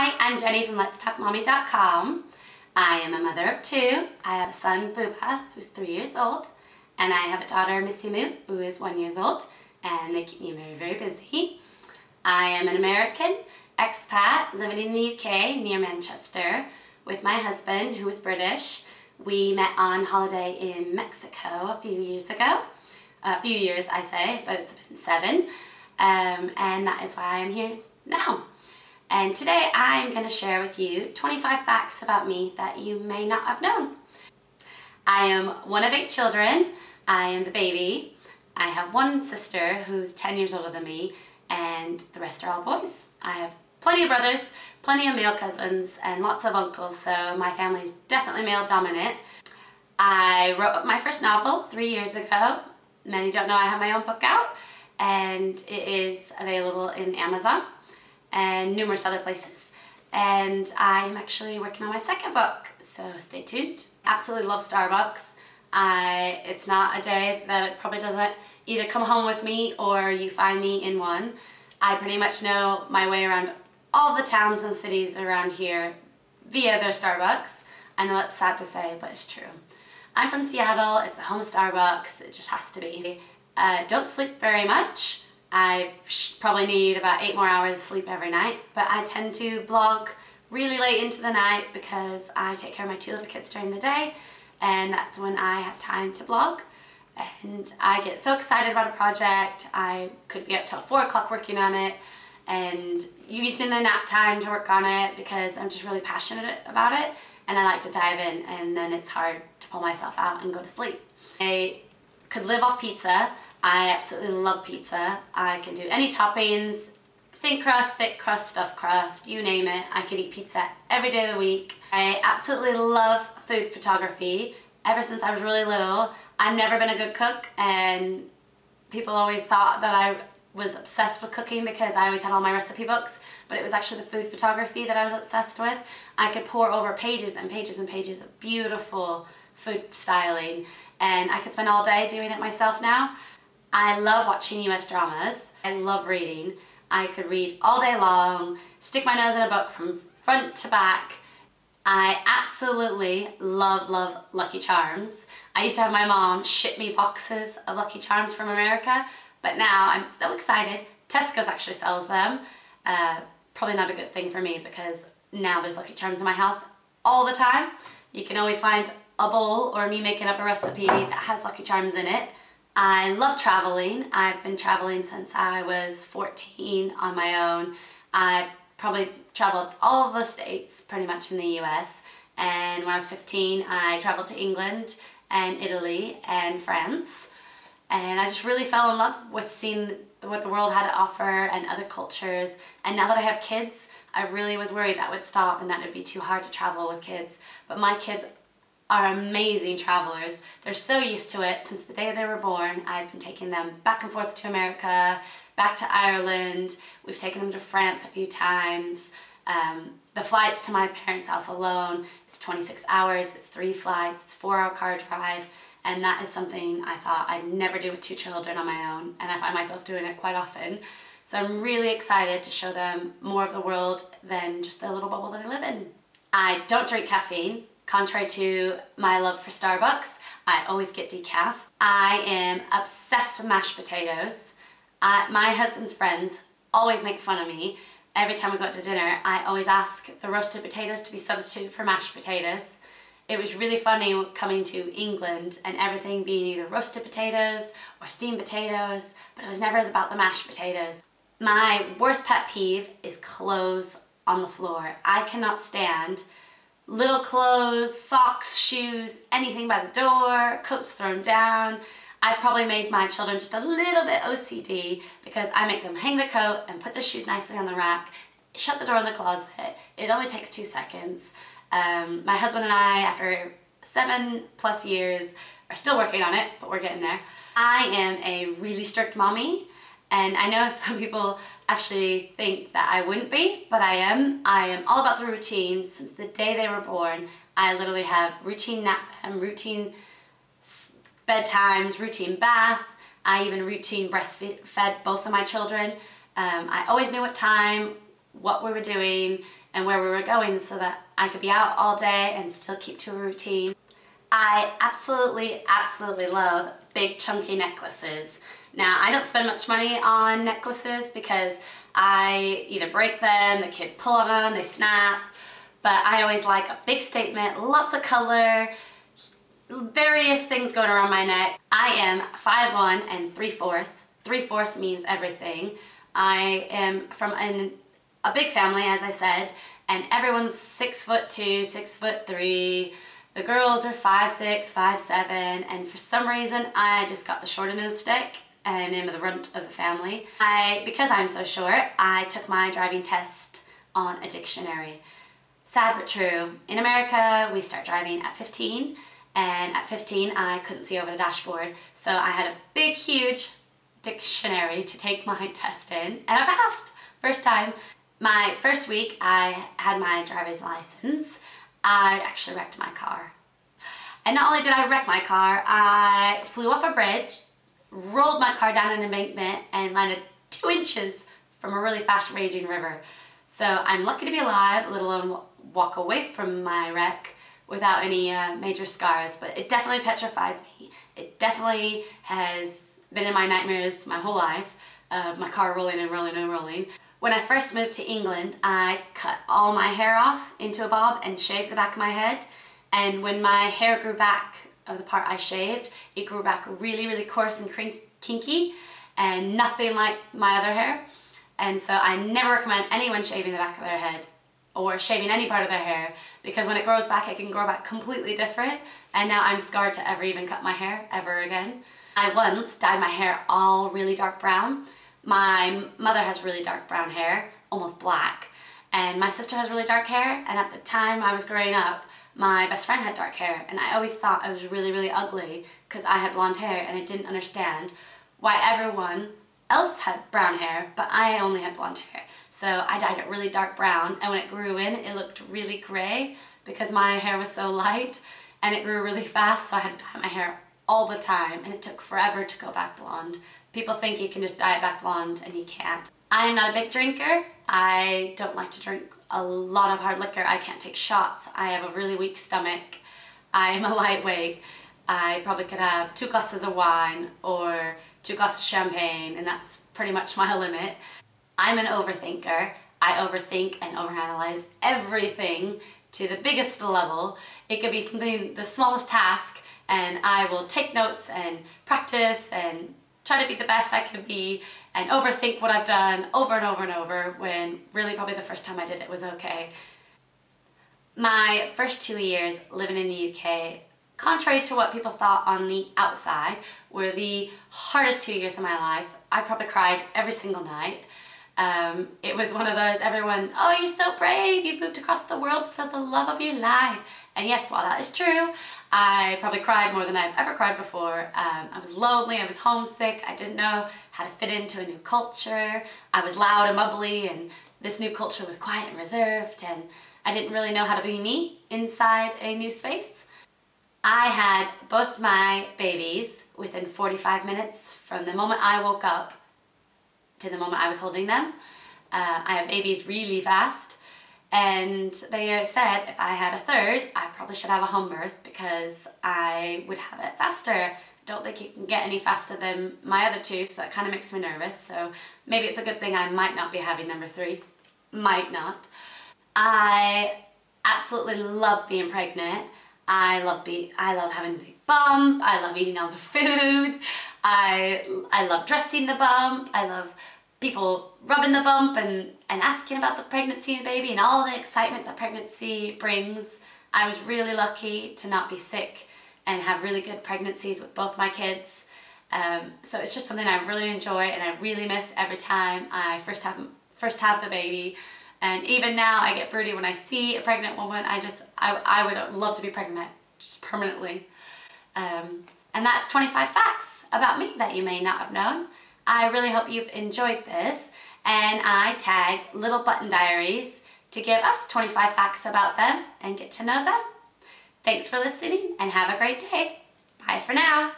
Hi, I'm Jenny from letstalkmommy.com. I am a mother of two. I have a son, Booba, who's 3 years old, and I have a daughter, Missy Moo, who is 1 year old, and they keep me very, very busy. I am an American expat living in the UK near Manchester with my husband, who is British. We met on holiday in Mexico a few years ago. A few years, I say, but it's been 7. And that is why I'm here now. And today I'm going to share with you 25 facts about me that you may not have known. I am one of 8 children. I am the baby. I have one sister who's 10 years older than me, and the rest are all boys. I have plenty of brothers, plenty of male cousins, and lots of uncles, so my family is definitely male dominant. I wrote my first novel 3 years ago. Many don't know I have my own book out, and it is available in Amazon and numerous other places. And I'm actually working on my second book, so stay tuned. Absolutely love Starbucks. It's not a day that it probably doesn't either come home with me or you find me in one. I pretty much know my way around all the towns and cities around here via their Starbucks. I know it's sad to say, but it's true. I'm from Seattle. It's the home of Starbucks. It just has to be. Don't sleep very much. I probably need about 8 more hours of sleep every night, but I tend to blog really late into the night because I take care of my 2 little kids during the day, and that's when I have time to blog. And I get so excited about a project. I could be up till 4 o'clock working on it and using the nap time to work on it because I'm just really passionate about it, and I like to dive in, and then it's hard to pull myself out and go to sleep. I could live off pizza. I absolutely love pizza. I can do any toppings, thin crust, thick crust, stuffed crust, you name it. I could eat pizza every day of the week. I absolutely love food photography. Ever since I was really little, I've never been a good cook, and people always thought that I was obsessed with cooking because I always had all my recipe books, but it was actually the food photography that I was obsessed with. I could pour over pages and pages and pages of beautiful food styling, and I could spend all day doing it myself now. I love watching US dramas. I love reading. I could read all day long, stick my nose in a book from front to back. I absolutely love Lucky Charms. I used to have my mom ship me boxes of Lucky Charms from America, but now I'm so excited. Tesco's actually sells them. Probably not a good thing for me because now there's Lucky Charms in my house all the time. You can always find a bowl or me making up a recipe that has Lucky Charms in it. I love traveling. I've been traveling since I was 14 on my own. I've probably traveled all of the states pretty much in the US, and when I was 15 I traveled to England and Italy and France, and I just really fell in love with seeing what the world had to offer and other cultures. And now that I have kids, I really was worried that would stop and that it would be too hard to travel with kids, but my kids are amazing travelers. They're so used to it. Since the day they were born, I've been taking them back and forth to America, back to Ireland. We've taken them to France a few times. The flights to my parents' house alone is 26 hours, it's 3 flights, it's a 4-hour car drive, and that is something I thought I'd never do with 2 children on my own, and I find myself doing it quite often. So I'm really excited to show them more of the world than just the little bubble that I live in. I don't drink caffeine. Contrary to my love for Starbucks, I always get decaf. I am obsessed with mashed potatoes. My husband's friends always make fun of me. Every time we go out to dinner, I always ask the roasted potatoes to be substituted for mashed potatoes. It was really funny coming to England and everything being either roasted potatoes or steamed potatoes, but it was never about the mashed potatoes. My worst pet peeve is clothes on the floor. I cannot stand little clothes, socks, shoes, anything by the door, coats thrown down. I've probably made my children just a little bit OCD because I make them hang the coat and put the shoes nicely on the rack, shut the door in the closet. It only takes 2 seconds. My husband and I, after 7+ years, are still working on it, but we're getting there. I am a really strict mommy, and I know some people actually think that I wouldn't be, but I am. I am all about the routine. Since the day they were born, I literally have routine nap them, routine bedtimes, routine bath. I even routine breastfed both of my children. I always knew what time, what we were doing. and where we were going so that I could be out all day and still keep to a routine. I absolutely love big chunky necklaces. Now, I don't spend much money on necklaces because I either break them, the kids pull on them, they snap, but I always like a big statement, lots of color, various things going around my neck. I am 5'1" and 3/4. 3/4 means everything. I am from a big family, as I said, and everyone's 6'2", 6'3". The girls are 5'6", 5'7", and for some reason I just got the short end of the stick and am the runt of the family. Because I'm so short, I took my driving test on a dictionary. Sad but true. In America, we start driving at 15, and at 15 I couldn't see over the dashboard, so I had a big, huge dictionary to take my test in, and I passed. First time. My first week I had my driver's license. I actually wrecked my car. And not only did I wreck my car, I flew off a bridge, rolled my car down an embankment, and landed 2 inches from a really fast raging river. So I'm lucky to be alive, let alone walk away from my wreck without any major scars, but it definitely petrified me. It definitely has been in my nightmares my whole life, my car rolling and rolling and rolling. When I first moved to England, I cut all my hair off into a bob and shaved the back of my head. And when my hair grew back of the part I shaved, it grew back really, really coarse and kinky and nothing like my other hair. And so I never recommend anyone shaving the back of their head or shaving any part of their hair, because when it grows back, it can grow back completely different. And now I'm scarred to ever even cut my hair ever again. I once dyed my hair all really dark brown. My mother has really dark brown hair, almost black, and my sister has really dark hair, and at the time I was growing up, my best friend had dark hair, and I always thought I was really, really ugly because I had blonde hair, and I didn't understand why everyone else had brown hair, but I only had blonde hair. So I dyed it really dark brown, and when it grew in, it looked really gray because my hair was so light, and it grew really fast, so I had to dye my hair all the time, and it took forever to go back blonde. People think you can just dye it back blonde, and you can't. I am not a big drinker. I don't like to drink a lot of hard liquor. I can't take shots. I have a really weak stomach. I am a lightweight. I probably could have 2 glasses of wine or 2 glasses of champagne, and that's pretty much my limit. I'm an overthinker. I overthink and overanalyze everything to the biggest level. It could be something, the smallest task, and I will take notes and practice and try to be the best I could be and overthink what I've done over and over and over, when really probably the first time I did it was okay. My first 2 years living in the UK, contrary to what people thought on the outside, were the hardest 2 years of my life. I probably cried every single night. It was one of those, everyone, oh, you're so brave, you've moved across the world for the love of your life. And yes, while that is true, I probably cried more than I've ever cried before. I was lonely, I was homesick, I didn't know how to fit into a new culture. I was loud and bubbly, and this new culture was quiet and reserved, and I didn't really know how to be me inside a new space. I had both my babies within 45 minutes from the moment I woke up to the moment I was holding them. I have babies really fast, and they said if I had a third, I probably should have a home birth because I would have it faster. Don't think you can get any faster than my other 2, so that kind of makes me nervous. So maybe it's a good thing I might not be having number 3. Might not. I absolutely love being pregnant. I love having the big bump. I love eating all the food. I love dressing the bump. I love people rubbing the bump and asking about the pregnancy and the baby and all the excitement that pregnancy brings. I was really lucky to not be sick and have really good pregnancies with both my kids. So it's just something I really enjoy and I really miss every time I first have the baby. And even now I get broody when I see a pregnant woman. I would love to be pregnant just permanently. And that's 25 facts about me that you may not have known. I really hope you've enjoyed this, and I tag Little Button Diaries to give us 25 facts about them and get to know them. Thanks for listening and have a great day. Bye for now.